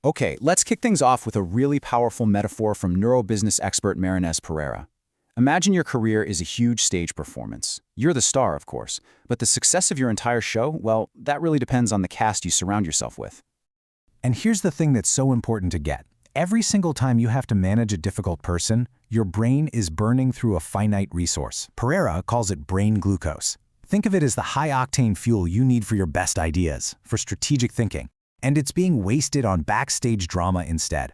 Okay, let's kick things off with a really powerful metaphor from neurobusiness expert Marynês Pereira. Imagine your career is a huge stage performance. You're the star, of course, but the success of your entire show, well, that really depends on the cast you surround yourself with. And here's the thing that's so important to get. Every single time you have to manage a difficult person, your brain is burning through a finite resource. Pereira calls it brain glucose. Think of it as the high-octane fuel you need for your best ideas, for strategic thinking, and it's being wasted on backstage drama instead.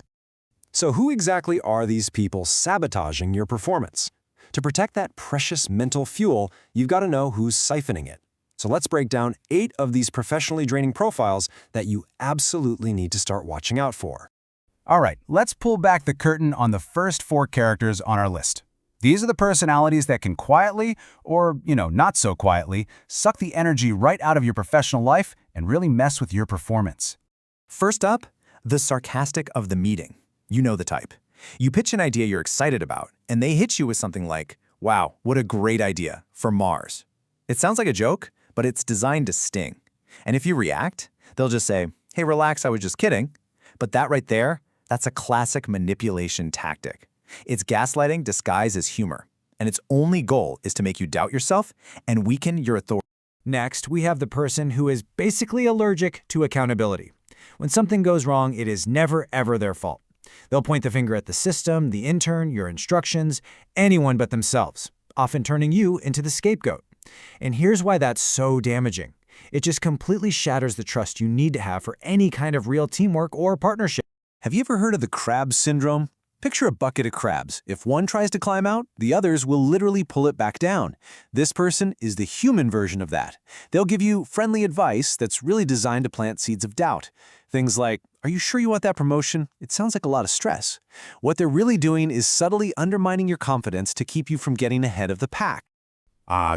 So who exactly are these people sabotaging your performance? To protect that precious mental fuel, you've got to know who's siphoning it. So let's break down 8 of these professionally draining profiles that you absolutely need to start watching out for. All right, let's pull back the curtain on the first 4 characters on our list. These are the personalities that can quietly, or, not so quietly, suck the energy right out of your professional life and really mess with your performance. First up, the sarcastic of the meeting. You know the type. You pitch an idea you're excited about, and they hit you with something like, "Wow, what a great idea for Mars." It sounds like a joke, but it's designed to sting. And if you react, they'll just say, "Hey, relax, I was just kidding." But that right there, that's a classic manipulation tactic. It's gaslighting disguised as humor, and its only goal is to make you doubt yourself and weaken your authority. Next, we have the person who is basically allergic to accountability. When something goes wrong, it is never, ever their fault. They'll point the finger at the system, the intern, your instructions, anyone but themselves, often turning you into the scapegoat. And here's why that's so damaging. It just completely shatters the trust you need to have for any kind of real teamwork or partnership. Have you ever heard of the crab syndrome? Picture a bucket of crabs. If one tries to climb out, the others will literally pull it back down. This person is the human version of that. They'll give you friendly advice that's really designed to plant seeds of doubt. Things like, "Are you sure you want that promotion? It sounds like a lot of stress." What they're really doing is subtly undermining your confidence to keep you from getting ahead of the pack.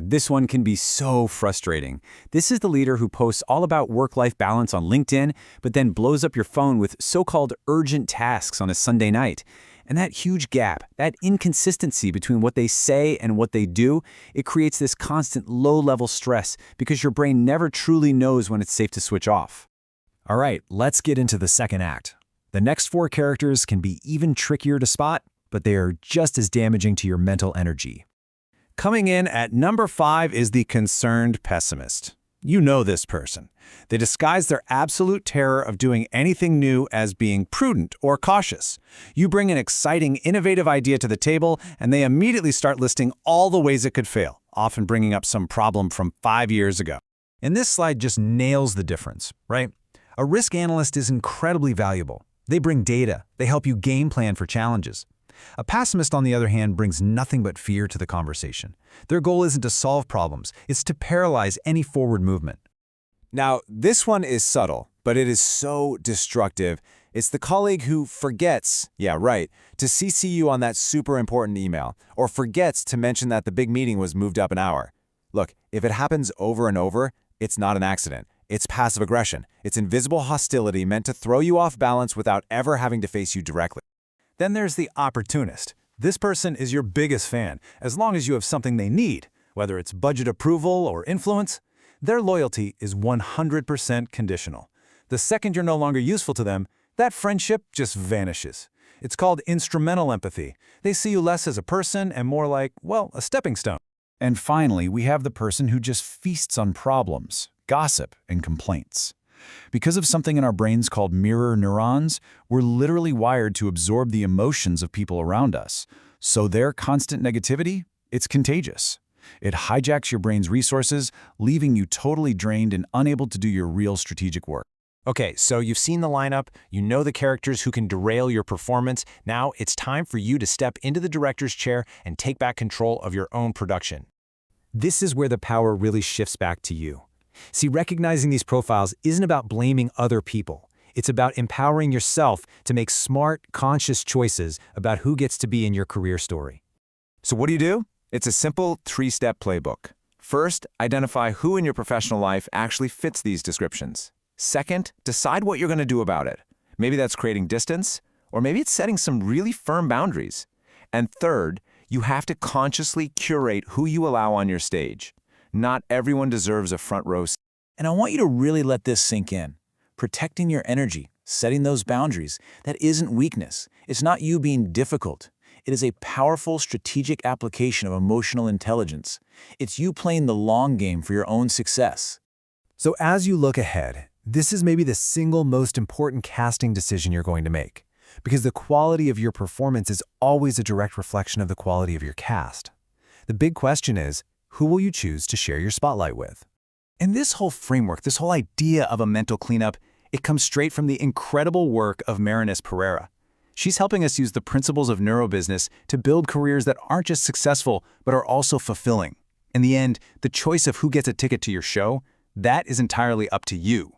This one can be so frustrating. This is the leader who posts all about work-life balance on LinkedIn, but then blows up your phone with so-called urgent tasks on a Sunday night. And that huge gap, that inconsistency between what they say and what they do, it creates this constant low-level stress because your brain never truly knows when it's safe to switch off. All right, let's get into the second act. The next 4 characters can be even trickier to spot, but they are just as damaging to your mental energy. Coming in at number 5 is the Concerned Pessimist. You know this person. They disguise their absolute terror of doing anything new as being prudent or cautious. You bring an exciting, innovative idea to the table, and they immediately start listing all the ways it could fail, often bringing up some problem from 5 years ago. And this slide just nails the difference, right? A risk analyst is incredibly valuable. They bring data. They help you game plan for challenges. A pessimist, on the other hand, brings nothing but fear to the conversation. Their goal isn't to solve problems, it's to paralyze any forward movement. Now, this one is subtle, but it is so destructive. It's the colleague who forgets, yeah, right, to CC you on that super important email, or forgets to mention that the big meeting was moved up an hour. Look, if it happens over and over, it's not an accident. It's passive aggression. It's invisible hostility meant to throw you off balance without ever having to face you directly. Then there's the opportunist. This person is your biggest fan, as long as you have something they need, whether it's budget approval or influence. Their loyalty is 100% conditional. The second you're no longer useful to them, that friendship just vanishes. It's called instrumental empathy. They see you less as a person and more like, well, a stepping stone. And finally, we have the person who just feasts on problems, gossip, and complaints. Because of something in our brains called mirror neurons, we're literally wired to absorb the emotions of people around us. So their constant negativity, it's contagious. It hijacks your brain's resources, leaving you totally drained and unable to do your real strategic work. Okay, so you've seen the lineup, you know the characters who can derail your performance. Now it's time for you to step into the director's chair and take back control of your own production. This is where the power really shifts back to you. See, recognizing these profiles isn't about blaming other people. It's about empowering yourself to make smart, conscious choices about who gets to be in your career story. So what do? It's a simple 3-step playbook. First, identify who in your professional life actually fits these descriptions. Second, decide what you're going to do about it. Maybe that's creating distance, or maybe it's setting some really firm boundaries. And third, you have to consciously curate who you allow on your stage. Not everyone deserves a front row seat. And I want you to really let this sink in. Protecting your energy, Setting those boundaries, that isn't weakness. It's not you being difficult. It is a powerful strategic application of emotional intelligence. It's you playing the long game for your own success. So as you look ahead, this is maybe the single most important casting decision you're going to make, because the quality of your performance is always a direct reflection of the quality of your cast. The big question is, who will you choose to share your spotlight with? And this whole framework, this whole idea of a mental cleanup, it comes straight from the incredible work of Marynês Pereira. She's helping us use the principles of neurobusiness to build careers that aren't just successful, but are also fulfilling. In the end, the choice of who gets a ticket to your show, that is entirely up to you.